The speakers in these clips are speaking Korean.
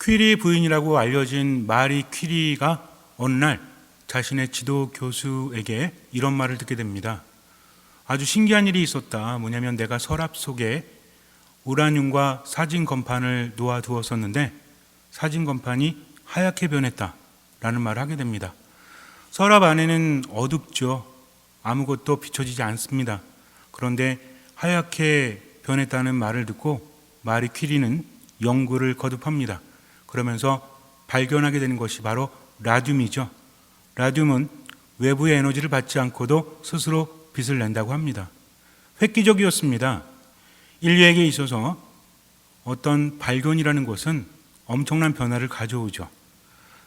퀴리 부인이라고 알려진 마리 퀴리가 어느 날 자신의 지도 교수에게 이런 말을 듣게 됩니다. 아주 신기한 일이 있었다. 뭐냐면 내가 서랍 속에 우라늄과 사진 건판을 놓아두었었는데 사진 건판이 하얗게 변했다 라는 말을 하게 됩니다. 서랍 안에는 어둡죠. 아무것도 비춰지지 않습니다. 그런데 하얗게 변했다는 말을 듣고 마리 퀴리는 연구를 거듭합니다. 그러면서 발견하게 되는 것이 바로 라듐이죠. 라듐은 외부의 에너지를 받지 않고도 스스로 빛을 낸다고 합니다. 획기적이었습니다. 인류에게 있어서 어떤 발견이라는 것은 엄청난 변화를 가져오죠.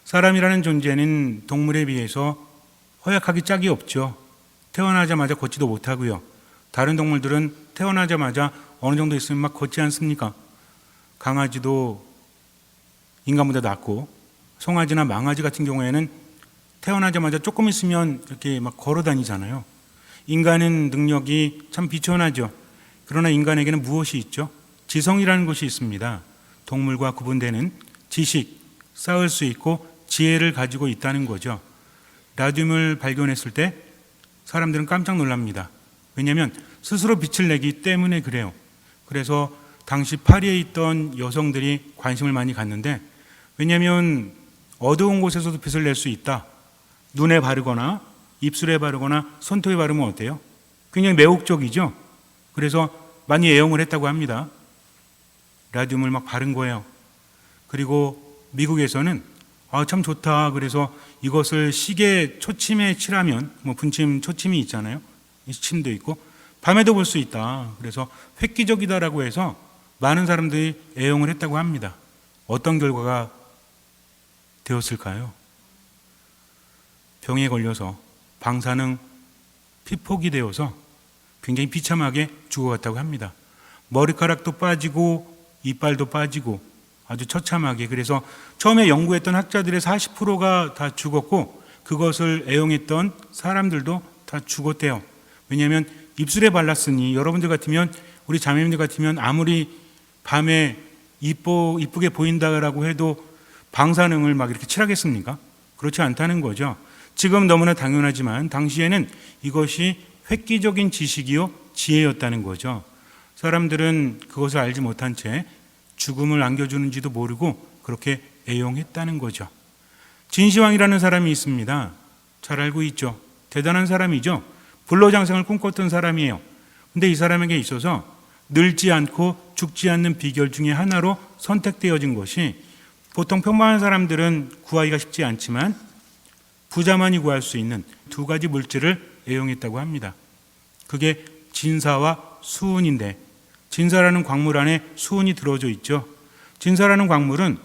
사람이라는 존재는 동물에 비해서 허약하기 짝이 없죠. 태어나자마자 걷지도 못하고요. 다른 동물들은 태어나자마자 어느 정도 있으면 막 걷지 않습니까? 강아지도 인간보다 낫고, 송아지나 망아지 같은 경우에는 태어나자마자 조금 있으면 이렇게 막 걸어 다니잖아요. 인간은 능력이 참 비천하죠. 그러나 인간에게는 무엇이 있죠? 지성이라는 것이 있습니다. 동물과 구분되는 지식, 쌓을 수 있고 지혜를 가지고 있다는 거죠. 라듐을 발견했을 때 사람들은 깜짝 놀랍니다. 왜냐하면 스스로 빛을 내기 때문에 그래요. 그래서 당시 파리에 있던 여성들이 관심을 많이 갖는데, 왜냐하면 어두운 곳에서도 빛을 낼 수 있다. 눈에 바르거나 입술에 바르거나 손톱에 바르면 어때요? 굉장히 매혹적이죠. 그래서 많이 애용을 했다고 합니다. 라듐을 막 바른 거예요. 그리고 미국에서는 참 좋다. 그래서 이것을 시계 초침에 칠하면, 분침 초침이 있잖아요. 침도 있고 밤에도 볼 수 있다. 그래서 획기적이다라고 해서 많은 사람들이 애용을 했다고 합니다. 어떤 결과가 되었을까요? 병에 걸려서 방사능 피폭이 되어서 굉장히 비참하게 죽어갔다고 합니다. 머리카락도 빠지고 이빨도 빠지고 아주 처참하게. 그래서 처음에 연구했던 학자들의 40%가 다 죽었고 그것을 애용했던 사람들도 다 죽었대요. 왜냐하면 입술에 발랐으니, 여러분들 같으면, 우리 자매님들 같으면 아무리 밤에 이쁘게 보인다라고 해도 방사능을 막 이렇게 칠하겠습니까? 그렇지 않다는 거죠. 지금 너무나 당연하지만 당시에는 이것이 획기적인 지식이요 지혜였다는 거죠. 사람들은 그것을 알지 못한 채 죽음을 안겨주는지도 모르고 그렇게 애용했다는 거죠. 진시황이라는 사람이 있습니다. 잘 알고 있죠. 대단한 사람이죠. 불로장생을 꿈꿨던 사람이에요. 근데 이 사람에게 있어서 늙지 않고 죽지 않는 비결 중에 하나로 선택되어진 것이, 보통 평범한 사람들은 구하기가 쉽지 않지만 부자만이 구할 수 있는 두 가지 물질을 애용했다고 합니다. 그게 진사와 수은인데, 진사라는 광물 안에 수은이 들어져 있죠. 진사라는 광물은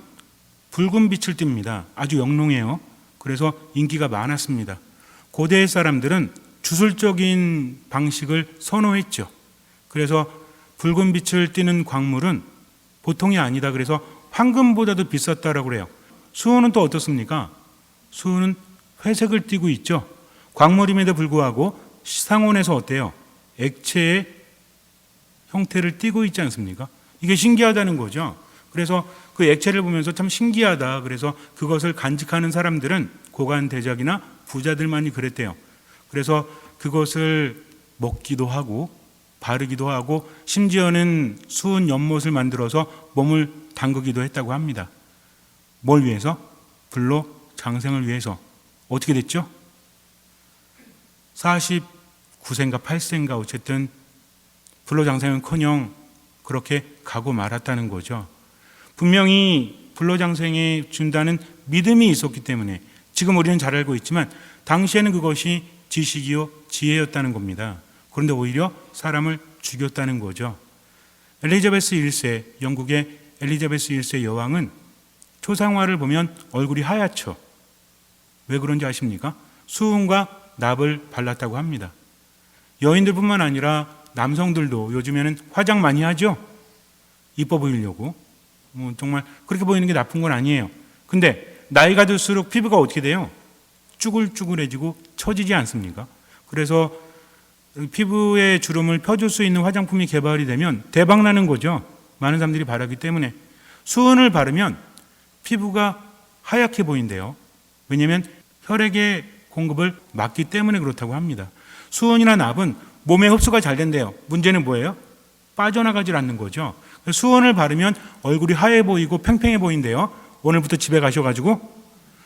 붉은 빛을 띱니다. 아주 영롱해요. 그래서 인기가 많았습니다. 고대 사람들은 주술적인 방식을 선호했죠. 그래서 붉은 빛을 띠는 광물은 보통이 아니다. 그래서 황금보다도 비쌌다라고 그래요. 수은은 또 어떻습니까? 수은은 회색을 띠고 있죠. 광물임에도 불구하고 상온에서 어때요? 액체의 형태를 띠고 있지 않습니까? 이게 신기하다는 거죠. 그래서 그 액체를 보면서 참 신기하다. 그래서 그것을 간직하는 사람들은 고관대작이나 부자들만이 그랬대요. 그래서 그것을 먹기도 하고 바르기도 하고 심지어는 수은 연못을 만들어서 몸을 담그기도 했다고 합니다. 뭘 위해서? 불로 장생을 위해서. 어떻게 됐죠? 49세인가 8세인가 어쨌든 불로 장생은커녕 그렇게 가고 말았다는 거죠. 분명히 불로 장생에 준다는 믿음이 있었기 때문에, 지금 우리는 잘 알고 있지만 당시에는 그것이 지식이요 지혜였다는 겁니다. 그런데 오히려 사람을 죽였다는 거죠. 엘리자베스 1세, 영국의 엘리자베스 1세 여왕은 초상화를 보면 얼굴이 하얗죠. 왜 그런지 아십니까? 수은과 납을 발랐다고 합니다. 여인들뿐만 아니라 남성들도 요즘에는 화장 많이 하죠. 이뻐 보이려고. 정말 그렇게 보이는 게 나쁜 건 아니에요. 근데 나이가 들수록 피부가 어떻게 돼요? 쭈글쭈글해지고 처지지 않습니까? 그래서 피부에 주름을 펴줄 수 있는 화장품이 개발이 되면 대박 나는 거죠. 많은 사람들이 바르기 때문에. 수은을 바르면 피부가 하얗게 보인대요. 왜냐하면 혈액의 공급을 막기 때문에 그렇다고 합니다. 수은이나 납은 몸에 흡수가 잘 된대요. 문제는 뭐예요? 빠져나가질 않는 거죠. 수은을 바르면 얼굴이 하얘 보이고 팽팽해 보인대요. 오늘부터 집에 가셔가지고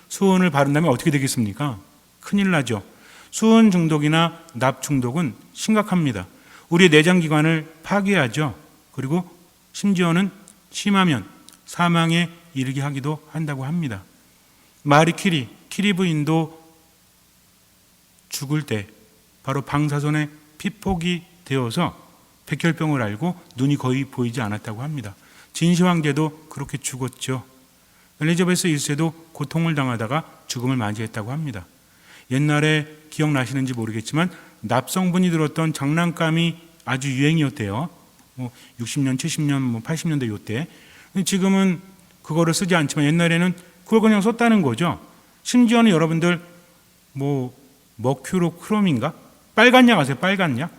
수은을 바른다면 어떻게 되겠습니까? 큰일 나죠. 수은 중독이나 납 중독은 심각합니다. 우리의 내장기관을 파괴하죠. 그리고 심지어는 심하면 사망에 이르게 하기도 한다고 합니다. 마리 퀴리 부인도 죽을 때 바로 방사선에 피폭이 되어서 백혈병을 앓고 눈이 거의 보이지 않았다고 합니다. 진시 황제도 그렇게 죽었죠. 엘리자베스 1세도 고통을 당하다가 죽음을 맞이했다고 합니다. 옛날에 기억나시는지 모르겠지만 납성분이 들었던 장난감이 아주 유행이었대요. 60년, 70년, 80년대 요때. 지금은 그거를 쓰지 않지만 옛날에는 그걸 그냥 썼다는 거죠. 심지어는 여러분들 머큐로크롬인가? 빨간 약 아세요? 빨간 약?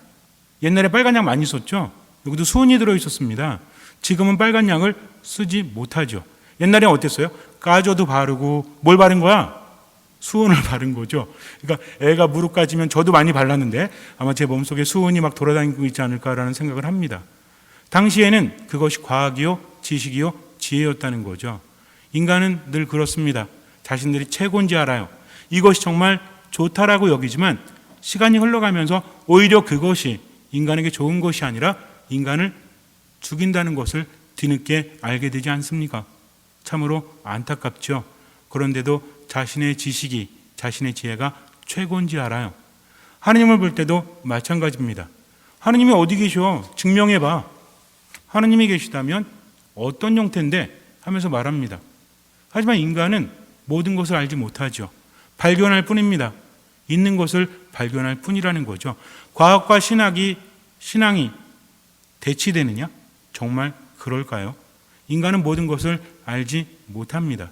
옛날에 빨간 약 많이 썼죠. 여기도 수은이 들어있었습니다. 지금은 빨간 약을 쓰지 못하죠. 옛날에 어땠어요? 까져도 바르고 뭘 바른 거야? 수은을 바른 거죠. 그러니까 애가 무릎 까지면 저도 많이 발랐는데 아마 제 몸속에 수은이 막 돌아다니고 있지 않을까라는 생각을 합니다. 당시에는 그것이 과학이요, 지식이요, 지혜였다는 거죠. 인간은 늘 그렇습니다. 자신들이 최고인지 알아요. 이것이 정말 좋다라고 여기지만 시간이 흘러가면서 오히려 그것이 인간에게 좋은 것이 아니라 인간을 죽인다는 것을 뒤늦게 알게 되지 않습니까? 참으로 안타깝죠. 그런데도 자신의 지식이, 자신의 지혜가 최고인지 알아요. 하느님을 볼 때도 마찬가지입니다. 하느님이 어디 계셔? 증명해봐. 하느님이 계시다면 어떤 형태인데? 하면서 말합니다. 하지만 인간은 모든 것을 알지 못하죠. 발견할 뿐입니다. 있는 것을 발견할 뿐이라는 거죠. 과학과 신앙이 대치되느냐? 정말 그럴까요? 인간은 모든 것을 알지 못합니다.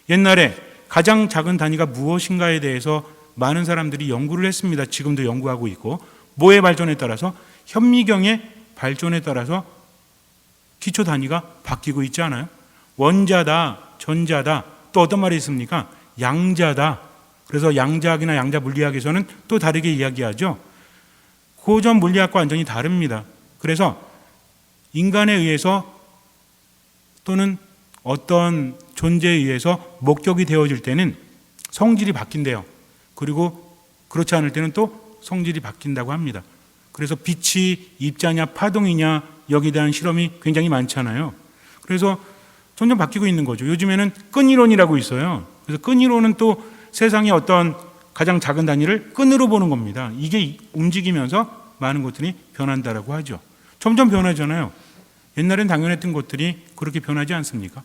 옛날에 가장 작은 단위가 무엇인가에 대해서 많은 사람들이 연구를 했습니다. 지금도 연구하고 있고, 뭐의 발전에 따라서? 현미경의 발전에 따라서 기초 단위가 바뀌고 있지 않아요? 원자다, 전자다, 또 어떤 말이 있습니까? 양자다. 그래서 양자학이나 양자 물리학에서는 또 다르게 이야기하죠. 고전 물리학과 완전히 다릅니다. 그래서 인간에 의해서 또는 어떤 존재에 의해서 목격이 되어질 때는 성질이 바뀐대요. 그리고 그렇지 않을 때는 또 성질이 바뀐다고 합니다. 그래서 빛이 입자냐 파동이냐 여기에 대한 실험이 굉장히 많잖아요. 그래서 점점 바뀌고 있는 거죠. 요즘에는 끈이론이라고 있어요. 그래서 끈이론은 또 세상의 어떤 가장 작은 단위를 끈으로 보는 겁니다. 이게 움직이면서 많은 것들이 변한다라고 하죠. 점점 변하잖아요. 옛날엔 당연했던 것들이 그렇게 변하지 않습니까?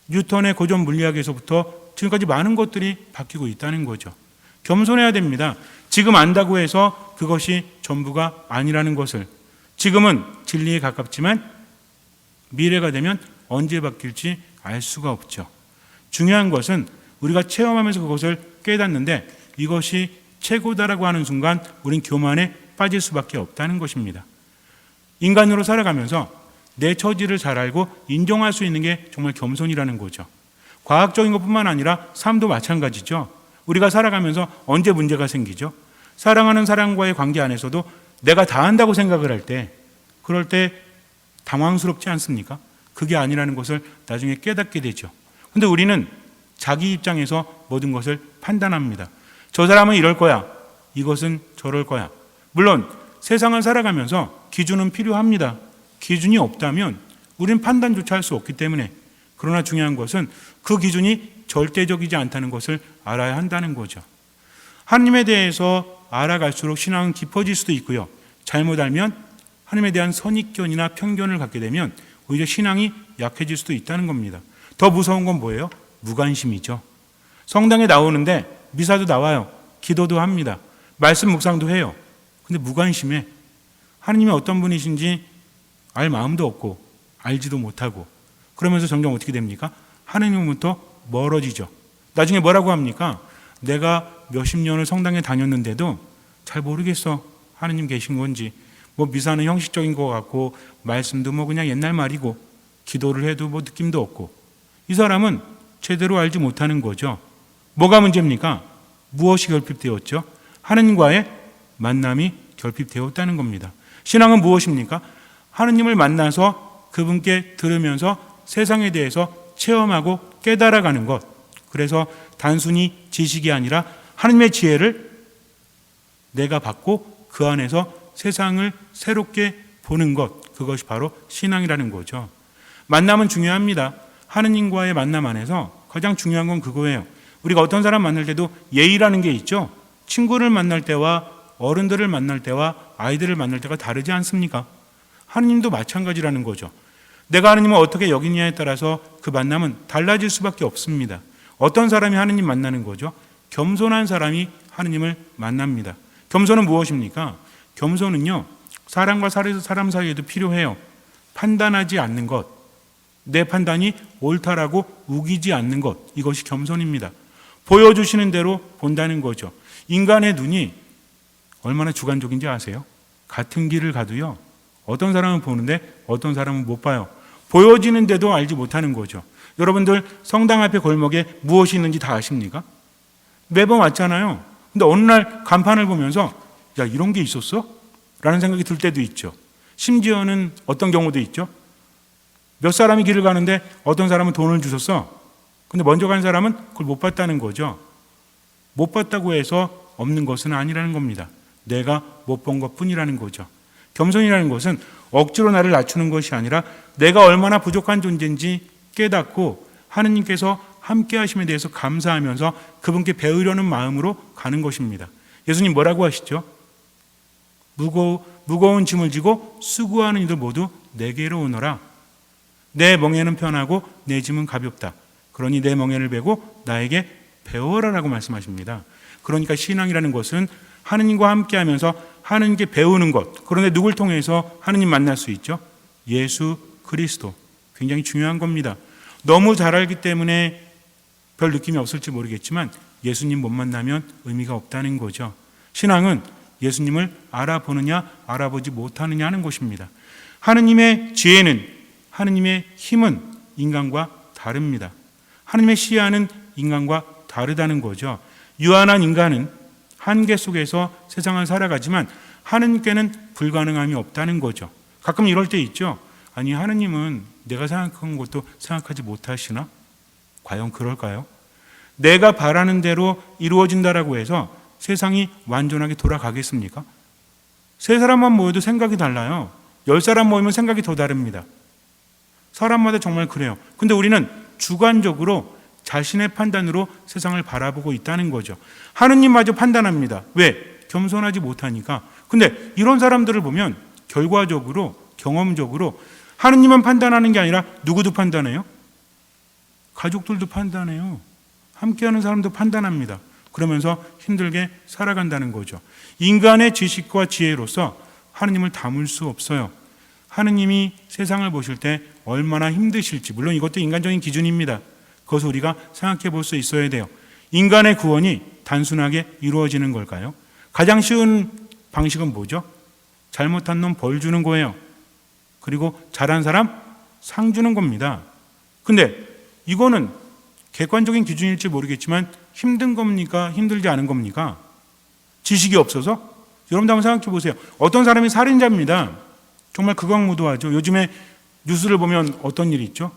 뉴턴의 고전 물리학에서부터 지금까지 많은 것들이 바뀌고 있다는 거죠. 겸손해야 됩니다. 지금 안다고 해서 그것이 전부가 아니라는 것을. 지금은 진리에 가깝지만 미래가 되면 언제 바뀔지 알 수가 없죠. 중요한 것은 우리가 체험하면서 그것을 깨닫는데 이것이 최고다라고 하는 순간 우린 교만에 빠질 수밖에 없다는 것입니다. 인간으로 살아가면서 내 처지를 잘 알고 인정할 수 있는 게 정말 겸손이라는 거죠. 과학적인 것뿐만 아니라 삶도 마찬가지죠. 우리가 살아가면서 언제 문제가 생기죠? 사랑하는 사람과의 관계 안에서도 내가 다 한다고 생각을 할 때, 그럴 때 당황스럽지 않습니까? 그게 아니라는 것을 나중에 깨닫게 되죠. 근데 우리는 자기 입장에서 모든 것을 판단합니다. 저 사람은 이럴 거야. 이것은 저럴 거야. 물론 세상을 살아가면서 기준은 필요합니다. 기준이 없다면 우리는 판단조차 할 수 없기 때문에. 그러나 중요한 것은 그 기준이 절대적이지 않다는 것을 알아야 한다는 거죠. 하나님에 대해서 알아갈수록 신앙은 깊어질 수도 있고요. 잘못 알면 하나님에 대한 선입견이나 편견을 갖게 되면 오히려 신앙이 약해질 수도 있다는 겁니다. 더 무서운 건 뭐예요? 무관심이죠. 성당에 나오는데 미사도 나와요. 기도도 합니다. 말씀 묵상도 해요. 근데 무관심해. 하나님이 어떤 분이신지 알 마음도 없고 알지도 못하고 그러면서 점점 어떻게 됩니까? 하나님으로부터 멀어지죠. 나중에 뭐라고 합니까? 내가 몇십 년을 성당에 다녔는데도 잘 모르겠어. 하나님 계신 건지. 미사는 형식적인 것 같고 말씀도 그냥 옛날 말이고 기도를 해도 느낌도 없고 이 사람은 제대로 알지 못하는 거죠. 뭐가 문제입니까? 무엇이 결핍되었죠? 하느님과의 만남이 결핍되었다는 겁니다. 신앙은 무엇입니까? 하느님을 만나서 그분께 들으면서 세상에 대해서 체험하고 깨달아가는 것. 그래서 단순히 지식이 아니라 하느님의 지혜를 내가 받고 그 안에서 세상을 새롭게 보는 것. 그것이 바로 신앙이라는 거죠. 만남은 중요합니다. 하느님과의 만남 안에서 가장 중요한 건 그거예요. 우리가 어떤 사람 만날 때도 예의라는 게 있죠. 친구를 만날 때와 어른들을 만날 때와 아이들을 만날 때가 다르지 않습니까? 하느님도 마찬가지라는 거죠. 내가 하느님을 어떻게 여기냐에 따라서 그 만남은 달라질 수밖에 없습니다. 어떤 사람이 하느님 만나는 거죠? 겸손한 사람이 하느님을 만납니다. 겸손은 무엇입니까? 겸손은요, 사람과 사람 사이에도 필요해요. 판단하지 않는 것, 내 판단이 옳다라고 우기지 않는 것, 이것이 겸손입니다. 보여주시는 대로 본다는 거죠. 인간의 눈이 얼마나 주관적인지 아세요? 같은 길을 가도요, 어떤 사람은 보는데 어떤 사람은 못 봐요. 보여지는데도 알지 못하는 거죠. 여러분들 성당 앞에 골목에 무엇이 있는지 다 아십니까? 매번 왔잖아요. 근데 어느 날 간판을 보면서 야, 이런 게 있었어? 라는 생각이 들 때도 있죠. 심지어는 어떤 경우도 있죠. 몇 사람이 길을 가는데 어떤 사람은 돈을 주셨어. 근데 먼저 간 사람은 그걸 못 봤다는 거죠. 못 봤다고 해서 없는 것은 아니라는 겁니다. 내가 못 본 것뿐이라는 거죠. 겸손이라는 것은 억지로 나를 낮추는 것이 아니라 내가 얼마나 부족한 존재인지 깨닫고 하느님께서 함께 하심에 대해서 감사하면서 그분께 배우려는 마음으로 가는 것입니다. 예수님 뭐라고 하시죠? 무거운 짐을 지고 수고하는 이들 모두 내게로 오너라. 내 멍에는 편하고 내 짐은 가볍다. 그러니 내 멍에를 메고 나에게 배워라라고 말씀하십니다. 그러니까 신앙이라는 것은 하느님과 함께하면서 하느님께 배우는 것. 그런데 누굴 통해서 하느님 만날 수 있죠? 예수 그리스도. 굉장히 중요한 겁니다. 너무 잘 알기 때문에 별 느낌이 없을지 모르겠지만 예수님 못 만나면 의미가 없다는 거죠. 신앙은 예수님을 알아보느냐 알아보지 못하느냐 하는 것입니다. 하느님의 지혜는, 하느님의 힘은 인간과 다릅니다. 하느님의 시야는 인간과 다르다는 거죠. 유한한 인간은 한계 속에서 세상을 살아가지만 하느님께는 불가능함이 없다는 거죠. 가끔 이럴 때 있죠. 아니, 하느님은 내가 생각한 것도 생각하지 못하시나? 과연 그럴까요? 내가 바라는 대로 이루어진다라고 해서 세상이 완전하게 돌아가겠습니까? 3사람만 모여도 생각이 달라요. 10사람 모이면 생각이 더 다릅니다. 사람마다 정말 그래요. 근데 우리는 주관적으로 자신의 판단으로 세상을 바라보고 있다는 거죠. 하느님마저 판단합니다. 왜? 겸손하지 못하니까. 근데 이런 사람들을 보면 결과적으로, 경험적으로 하느님만 판단하는 게 아니라 누구도 판단해요? 가족들도 판단해요. 함께하는 사람도 판단합니다. 그러면서 힘들게 살아간다는 거죠. 인간의 지식과 지혜로서 하느님을 담을 수 없어요. 하느님이 세상을 보실 때 얼마나 힘드실지, 물론 이것도 인간적인 기준입니다. 그것을 우리가 생각해 볼 수 있어야 돼요. 인간의 구원이 단순하게 이루어지는 걸까요? 가장 쉬운 방식은 뭐죠? 잘못한 놈 벌 주는 거예요. 그리고 잘한 사람 상 주는 겁니다. 근데 이거는 객관적인 기준일지 모르겠지만 힘든 겁니까? 힘들지 않은 겁니까? 지식이 없어서? 여러분도 한번 생각해 보세요. 어떤 사람이 살인자입니다. 정말 극악무도하죠. 요즘에 뉴스를 보면 어떤 일이 있죠?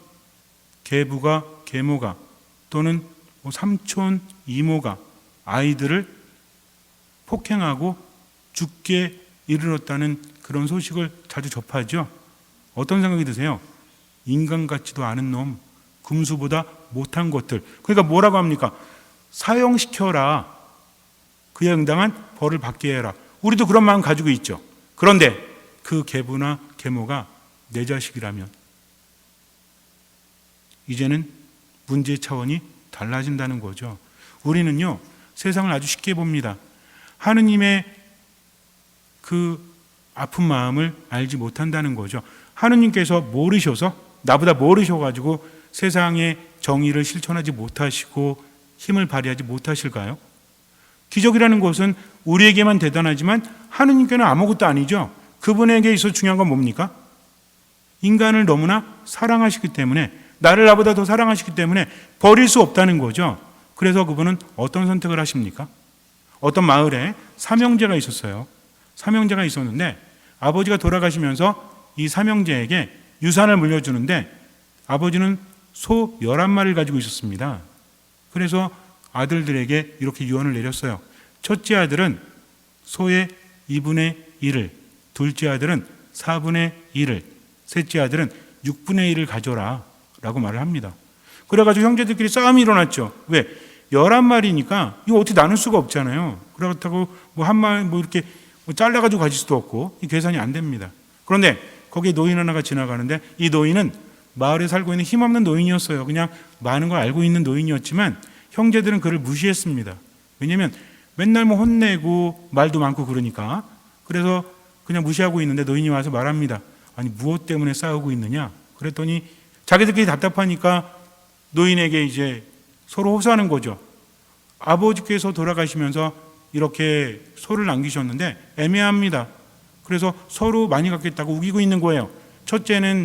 계부가, 계모가 또는 삼촌, 이모가 아이들을 폭행하고 죽게 이르렀다는 그런 소식을 자주 접하죠. 어떤 생각이 드세요? 인간 같지도 않은 놈, 금수보다 못한 것들. 그러니까 뭐라고 합니까? 사형시켜라. 그에 응당한 벌을 받게 해라. 우리도 그런 마음 가지고 있죠. 그런데 그 계부나 계모가 내 자식이라면 이제는 문제 차원이 달라진다는 거죠. 우리는요, 세상을 아주 쉽게 봅니다. 하느님의 그 아픈 마음을 알지 못한다는 거죠. 하느님께서 모르셔서, 나보다 모르셔가지고 세상의 정의를 실천하지 못하시고 힘을 발휘하지 못하실까요? 기적이라는 것은 우리에게만 대단하지만 하느님께는 아무것도 아니죠. 그분에게 있어 중요한 건 뭡니까? 인간을 너무나 사랑하시기 때문에 나를 나보다 더 사랑하시기 때문에 버릴 수 없다는 거죠. 그래서 그분은 어떤 선택을 하십니까? 어떤 마을에 삼형제가 있었어요. 삼형제가 있었는데 아버지가 돌아가시면서 이 삼형제에게 유산을 물려주는데 아버지는 소 11마리를 가지고 있었습니다. 그래서 아들들에게 이렇게 유언을 내렸어요. 첫째 아들은 소의 2분의 1을, 둘째 아들은 4분의 1을, 셋째 아들은 6분의 1을 가져라 라고 말을 합니다. 그래가지고 형제들끼리 싸움이 일어났죠. 왜? 11마리니까 이거 어떻게 나눌 수가 없잖아요. 그렇다고 뭐 한 마리 뭐 이렇게 잘라가지고 가질 수도 없고 이 계산이 안 됩니다. 그런데 거기에 노인 하나가 지나가는데 이 노인은 마을에 살고 있는 힘없는 노인이었어요. 그냥 많은 걸 알고 있는 노인이었지만 형제들은 그를 무시했습니다. 왜냐하면 맨날 뭐 혼내고 말도 많고 그러니까. 그래서 그냥 무시하고 있는데 노인이 와서 말합니다. 아니 무엇 때문에 싸우고 있느냐? 그랬더니 자기들끼리 답답하니까 노인에게 이제 서로 호소하는 거죠. 아버지께서 돌아가시면서 이렇게 소를 남기셨는데 애매합니다. 그래서 서로 많이 갖겠다고 우기고 있는 거예요.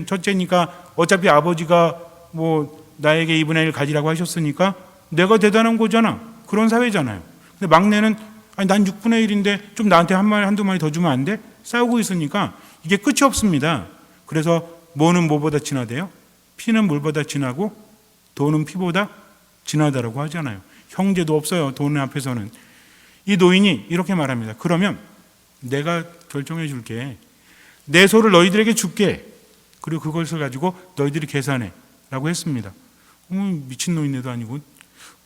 첫째니까 어차피 아버지가 뭐 나에게 2분의 1 가지라고 하셨으니까 내가 대단한 거잖아. 그런 사회잖아요. 근데 막내는 아니 난 6분의 1인데 좀 나한테 한두 마리 더 주면 안 돼? 싸우고 있으니까 이게 끝이 없습니다. 그래서 뭐는 뭐보다 진하대요? 피는 물보다 진하고 돈은 피보다 진하다라고 하잖아요. 형제도 없어요. 돈 앞에서는. 이 노인이 이렇게 말합니다. 그러면 내가 결정해 줄게. 내 소를 너희들에게 줄게. 그리고 그것을 가지고 너희들이 계산해 라고 했습니다. 미친 노인네도 아니고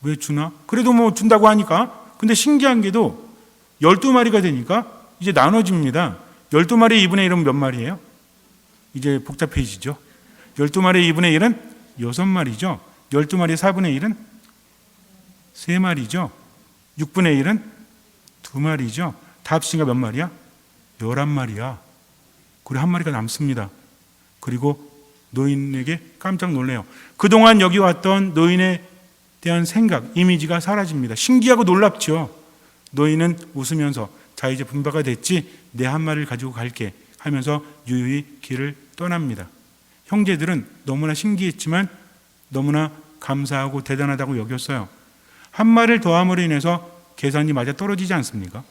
왜 주나? 그래도 뭐 준다고 하니까. 근데 신기한 게도 12마리가 되니까 이제 나눠집니다. 12마리의 2분의 1은 몇 마리예요? 이제 복잡해지죠. 12마리의 2분의 1은 6마리죠. 12마리의 4분의 1은 3마리죠. 6분의 1은 2마리죠. 다 합치니까 몇 마리야? 11마리야. 그리고 한 마리가 남습니다. 그리고 노인에게 깜짝 놀래요. 그동안 여기 왔던 노인에 대한 생각, 이미지가 사라집니다. 신기하고 놀랍죠. 노인은 웃으면서 자 이제 분바가 됐지 내 한 마리를 가지고 갈게 하면서 유유히 길을 떠납니다. 형제들은 너무나 신기했지만 너무나 감사하고 대단하다고 여겼어요. 한 마리를 더함으로 인해서 계산이 맞아 떨어지지 않습니까?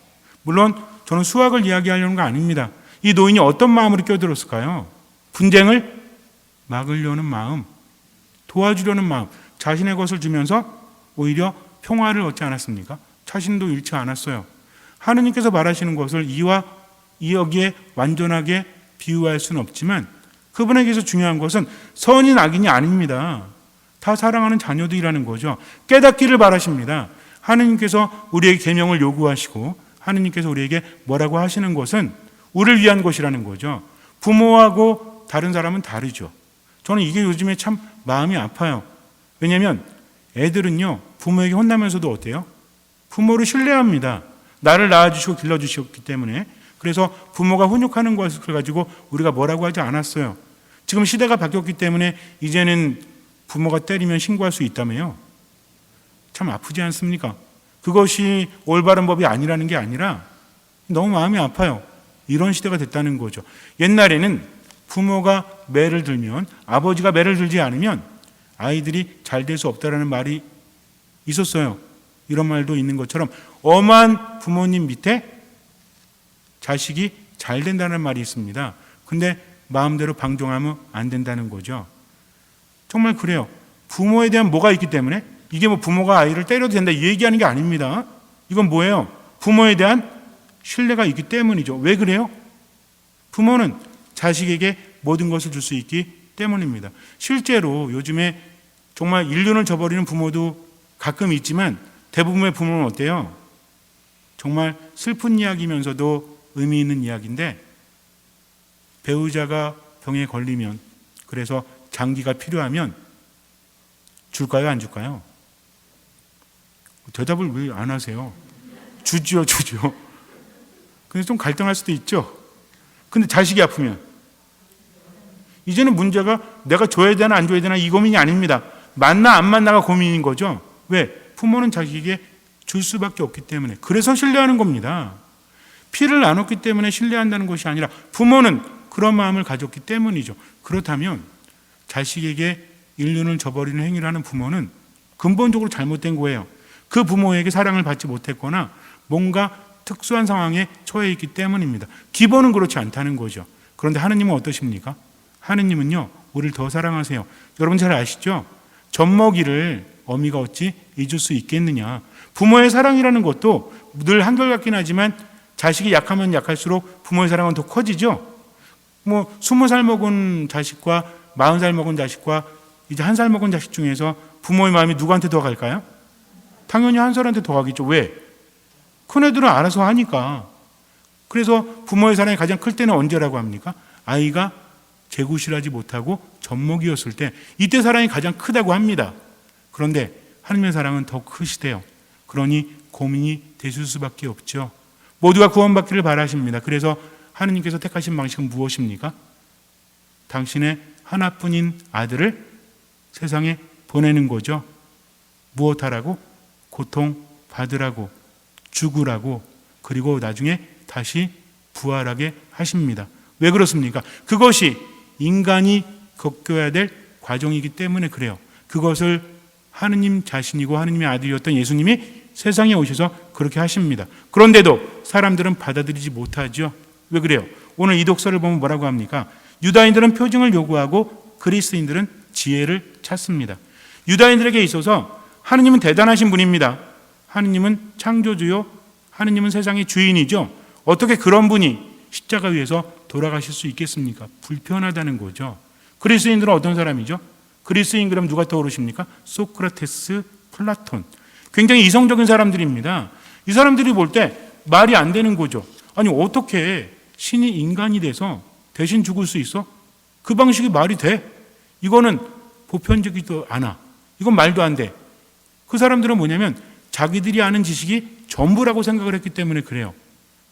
물론 저는 수학을 이야기하려는 거 아닙니다. 이 노인이 어떤 마음으로 껴들었을까요? 분쟁을 막으려는 마음, 도와주려는 마음, 자신의 것을 주면서 오히려 평화를 얻지 않았습니까? 자신도 잃지 않았어요. 하느님께서 말하시는 것을 여기에 완전하게 비유할 수는 없지만 그분에게서 중요한 것은 선인 악인이 아닙니다. 다 사랑하는 자녀들이라는 거죠. 깨닫기를 바라십니다. 하느님께서 우리에게 계명을 요구하시고 하느님께서 우리에게 뭐라고 하시는 것은 우리를 위한 것이라는 거죠. 부모하고 다른 사람은 다르죠. 저는 이게 요즘에 참 마음이 아파요. 왜냐하면 애들은요 부모에게 혼나면서도 어때요? 부모를 신뢰합니다. 나를 낳아주시고 길러주셨기 때문에. 그래서 부모가 훈육하는 것을 가지고 우리가 뭐라고 하지 않았어요. 지금 시대가 바뀌었기 때문에 이제는 부모가 때리면 신고할 수 있다며요. 참 아프지 않습니까? 그것이 올바른 법이 아니라는 게 아니라 너무 마음이 아파요. 이런 시대가 됐다는 거죠. 옛날에는 부모가 매를 들면 아버지가 매를 들지 않으면 아이들이 잘 될 수 없다라는 말이 있었어요. 이런 말도 있는 것처럼 엄한 부모님 밑에 자식이 잘 된다는 말이 있습니다. 근데 마음대로 방종하면 안 된다는 거죠. 정말 그래요. 부모에 대한 뭐가 있기 때문에 이게 뭐 부모가 아이를 때려도 된다 이 얘기하는 게 아닙니다. 이건 뭐예요? 부모에 대한 신뢰가 있기 때문이죠. 왜 그래요? 부모는 자식에게 모든 것을 줄 수 있기 때문입니다. 실제로 요즘에 정말 인륜을 저버리는 부모도 가끔 있지만 대부분의 부모는 어때요? 정말 슬픈 이야기면서도 의미 있는 이야기인데 배우자가 병에 걸리면 그래서 장기가 필요하면 줄까요? 안 줄까요? 대답을 왜 안 하세요? 주죠. 근데 좀 갈등할 수도 있죠. 근데 자식이 아프면 이제는 문제가 내가 줘야 되나 안 줘야 되나 이 고민이 아닙니다. 만나 안 만나가 고민인 거죠. 왜? 부모는 자식에게 줄 수밖에 없기 때문에. 그래서 신뢰하는 겁니다. 피를 나눴기 때문에 신뢰한다는 것이 아니라 부모는 그런 마음을 가졌기 때문이죠. 그렇다면 자식에게 인륜을 저버리는 행위를 하는 부모는 근본적으로 잘못된 거예요. 그 부모에게 사랑을 받지 못했거나 뭔가 특수한 상황에 처해 있기 때문입니다. 기본은 그렇지 않다는 거죠. 그런데 하느님은 어떠십니까? 하느님은요, 우리를 더 사랑하세요. 여러분 잘 아시죠? 젖먹이를 어미가 어찌 잊을 수 있겠느냐. 부모의 사랑이라는 것도 늘 한결같긴 하지만 자식이 약하면 약할수록 부모의 사랑은 더 커지죠. 20살 먹은 자식과 40살 먹은 자식과 이제 1살 먹은 자식 중에서 부모의 마음이 누구한테 더 갈까요? 당연히 1살한테 더 가겠죠. 왜? 큰애들은 알아서 하니까. 그래서 부모의 사랑이 가장 클 때는 언제라고 합니까? 아이가 재구실하지 못하고 젖먹이었을 때, 이때 사랑이 가장 크다고 합니다. 그런데 하느님의 사랑은 더 크시대요. 그러니 고민이 되실 수밖에 없죠. 모두가 구원받기를 바라십니다. 그래서 하느님께서 택하신 방식은 무엇입니까? 당신의 하나뿐인 아들을 세상에 보내는 거죠. 무엇하라고? 고통받으라고, 죽으라고, 그리고 나중에 다시 부활하게 하십니다. 왜 그렇습니까? 그것이 인간이 겪어야 될 과정이기 때문에 그래요. 그것을 하느님 자신이고 하느님의 아들이었던 예수님이 세상에 오셔서 그렇게 하십니다. 그런데도 사람들은 받아들이지 못하죠. 왜 그래요? 오늘 이 독서를 보면 뭐라고 합니까? 유다인들은 표징을 요구하고 그리스인들은 지혜를 찾습니다. 유다인들에게 있어서 하느님은 대단하신 분입니다. 하느님은 창조주요, 하느님은 세상의 주인이죠. 어떻게 그런 분이 십자가 위에서 돌아가실 수 있겠습니까? 불편하다는 거죠. 그리스인들은 어떤 사람이죠? 그리스인 그럼 누가 떠오르십니까? 소크라테스, 플라톤. 굉장히 이성적인 사람들입니다. 이 사람들이 볼 때 말이 안 되는 거죠. 아니 어떻게 신이 인간이 돼서 대신 죽을 수 있어? 그 방식이 말이 돼? 이거는 보편적이지도 않아. 이건 말도 안 돼. 그 사람들은 뭐냐면 자기들이 아는 지식이 전부라고 생각을 했기 때문에 그래요.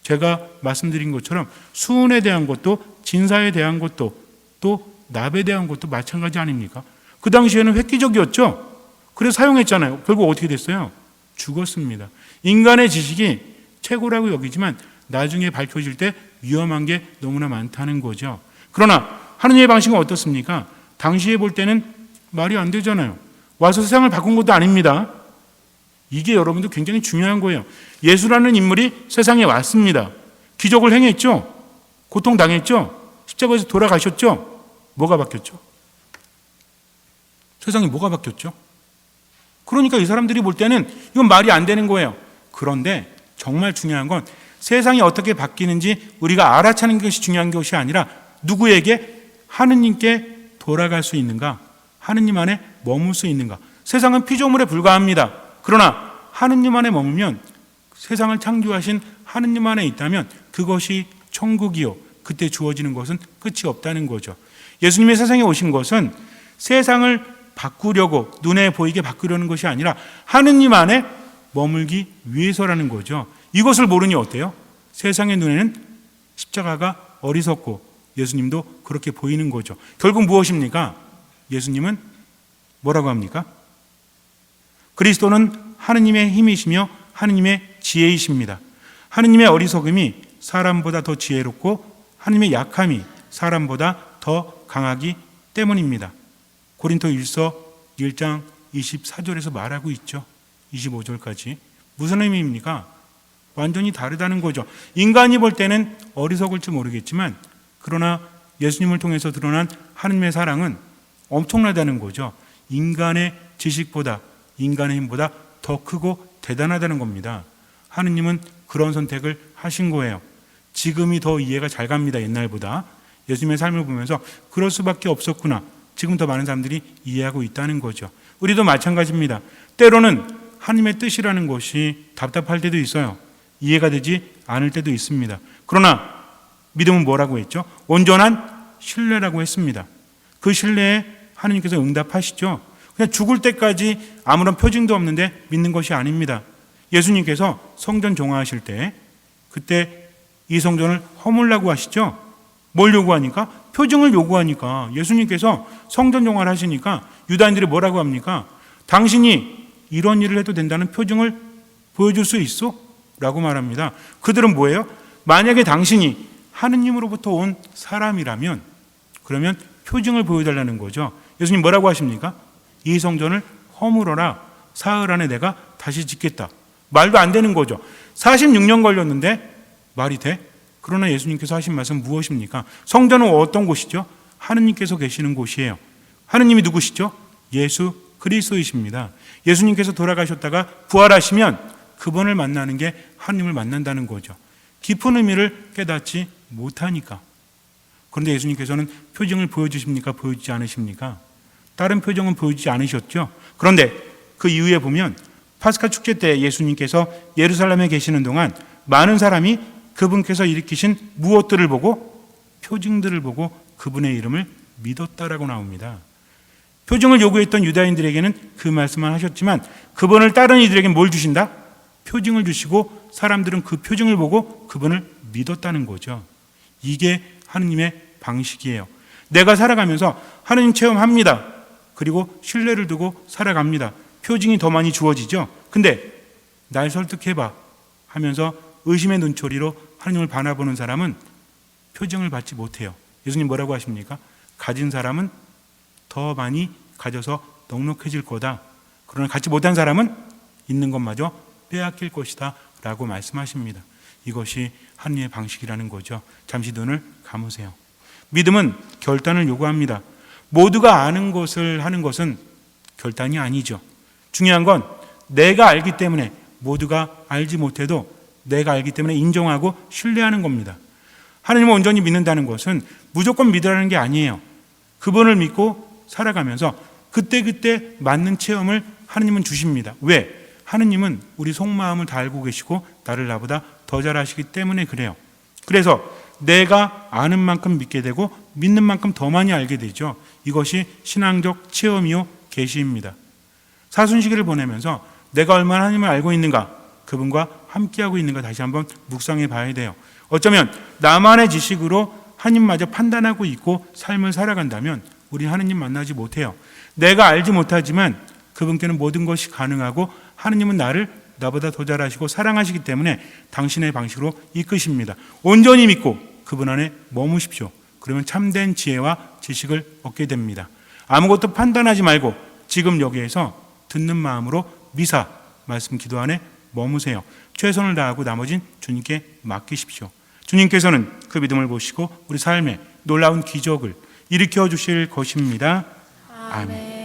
제가 말씀드린 것처럼 수은에 대한 것도 진사에 대한 것도 또 납에 대한 것도 마찬가지 아닙니까? 그 당시에는 획기적이었죠. 그래서 사용했잖아요. 결국 어떻게 됐어요? 죽었습니다. 인간의 지식이 최고라고 여기지만 나중에 밝혀질 때 위험한 게 너무나 많다는 거죠. 그러나 하느님의 방식은 어떻습니까? 당시에 볼 때는 말이 안 되잖아요. 와서 세상을 바꾼 것도 아닙니다. 이게 여러분들 굉장히 중요한 거예요. 예수라는 인물이 세상에 왔습니다. 기적을 행했죠. 고통당했죠. 십자가에서 돌아가셨죠. 뭐가 바뀌었죠? 세상이 뭐가 바뀌었죠? 그러니까 이 사람들이 볼 때는 이건 말이 안 되는 거예요. 그런데 정말 중요한 건 세상이 어떻게 바뀌는지 우리가 알아차는 것이 중요한 것이 아니라 누구에게? 하느님께 돌아갈 수 있는가? 하느님 안에 머물 수 있는가? 세상은 피조물에 불과합니다. 그러나 하느님 안에 머물면, 세상을 창조하신 하느님 안에 있다면 그것이 천국이요, 그때 주어지는 것은 끝이 없다는 거죠. 예수님이 세상에 오신 것은 세상을 바꾸려고, 눈에 보이게 바꾸려는 것이 아니라 하느님 안에 머물기 위해서라는 거죠. 이것을 모르니 어때요? 세상의 눈에는 십자가가 어리석고 예수님도 그렇게 보이는 거죠. 결국 무엇입니까? 예수님은 뭐라고 합니까? 그리스도는 하느님의 힘이시며 하느님의 지혜이십니다. 하느님의 어리석음이 사람보다 더 지혜롭고 하느님의 약함이 사람보다 더 강하기 때문입니다. 고린도 1서 1장 24절에서 말하고 있죠. 25절까지. 무슨 의미입니까? 완전히 다르다는 거죠. 인간이 볼 때는 어리석을지 모르겠지만 그러나 예수님을 통해서 드러난 하느님의 사랑은 엄청나다는 거죠. 인간의 지식보다, 인간의 힘보다 더 크고 대단하다는 겁니다. 하느님은 그런 선택을 하신 거예요. 지금이 더 이해가 잘 갑니다. 옛날보다. 예수님의 삶을 보면서 그럴 수밖에 없었구나. 지금 더 많은 사람들이 이해하고 있다는 거죠. 우리도 마찬가지입니다. 때로는 하나님의 뜻이라는 것이 답답할 때도 있어요. 이해가 되지 않을 때도 있습니다. 그러나 믿음은 뭐라고 했죠? 온전한 신뢰라고 했습니다. 그 신뢰에 하나님께서 응답하시죠. 그냥 죽을 때까지 아무런 표징도 없는데 믿는 것이 아닙니다. 예수님께서 성전 종화하실 때 그때 이 성전을 허물라고 하시죠. 뭘 요구하니까? 표징을 요구하니까. 예수님께서 성전 종화를 하시니까 유다인들이 뭐라고 합니까? 당신이 이런 일을 해도 된다는 표징을 보여줄 수 있어? 라고 말합니다. 그들은 뭐예요? 만약에 당신이 하느님으로부터 온 사람이라면 그러면 표징을 보여달라는 거죠. 예수님 뭐라고 하십니까? 이 성전을 허물어라. 사흘 안에 내가 다시 짓겠다. 말도 안 되는 거죠. 46년 걸렸는데 말이 돼? 그러나 예수님께서 하신 말씀은 무엇입니까? 성전은 어떤 곳이죠? 하느님께서 계시는 곳이에요. 하느님이 누구시죠? 예수 그리스도이십니다. 예수님께서 돌아가셨다가 부활하시면 그분을 만나는 게 하느님을 만난다는 거죠. 깊은 의미를 깨닫지 못하니까. 그런데 예수님께서는 표징을 보여주십니까? 보여주지 않으십니까? 다른 표정은 보여주지 않으셨죠. 그런데 그 이후에 보면 파스카 축제 때 예수님께서 예루살렘에 계시는 동안 많은 사람이 그분께서 일으키신 무엇들을 보고, 표징들을 보고 그분의 이름을 믿었다라고 나옵니다. 표징을 요구했던 유다인들에게는 그 말씀만 하셨지만 그분을 따르는 이들에게는 뭘 주신다? 표징을 주시고 사람들은 그 표징을 보고 그분을 믿었다는 거죠. 이게 하느님의 방식이에요. 내가 살아가면서 하느님 체험합니다. 그리고 신뢰를 두고 살아갑니다. 표징이 더 많이 주어지죠. 근데 날 설득해봐 하면서 의심의 눈초리로 하느님을 바라보는 사람은 표징을 받지 못해요. 예수님 뭐라고 하십니까? 가진 사람은 더 많이 가져서 넉넉해질 거다. 그러나 갖지 못한 사람은 있는 것마저 빼앗길 것이다 라고 말씀하십니다. 이것이 하느님의 방식이라는 거죠. 잠시 눈을 감으세요. 믿음은 결단을 요구합니다. 모두가 아는 것을 하는 것은 결단이 아니죠. 중요한 건 내가 알기 때문에, 모두가 알지 못해도 내가 알기 때문에 인정하고 신뢰하는 겁니다. 하느님을 온전히 믿는다는 것은 무조건 믿으라는 게 아니에요. 그분을 믿고 살아가면서 그때그때 맞는 체험을 하느님은 주십니다. 왜? 하느님은 우리 속마음을 다 알고 계시고 나를 나보다 더 잘 아시기 때문에 그래요. 그래서 내가 아는 만큼 믿게 되고 믿는 만큼 더 많이 알게 되죠. 이것이 신앙적 체험이요 계시입니다. 사순시기를 보내면서 내가 얼마나 하나님을 알고 있는가, 그분과 함께하고 있는가 다시 한번 묵상해 봐야 돼요. 어쩌면 나만의 지식으로 하나님마저 판단하고 있고 삶을 살아간다면 우리 하느님 만나지 못해요. 내가 알지 못하지만 그분께는 모든 것이 가능하고 하느님은 나보다 더 잘 아시고 사랑하시기 때문에 당신의 방식으로 이끄십니다. 온전히 믿고 그분 안에 머무십시오. 그러면 참된 지혜와 지식을 얻게 됩니다. 아무것도 판단하지 말고 지금 여기에서 듣는 마음으로 미사 말씀 기도 안에 머무세요. 최선을 다하고 나머진 주님께 맡기십시오. 주님께서는 그 믿음을 보시고 우리 삶에 놀라운 기적을 일으켜 주실 것입니다. 아멘.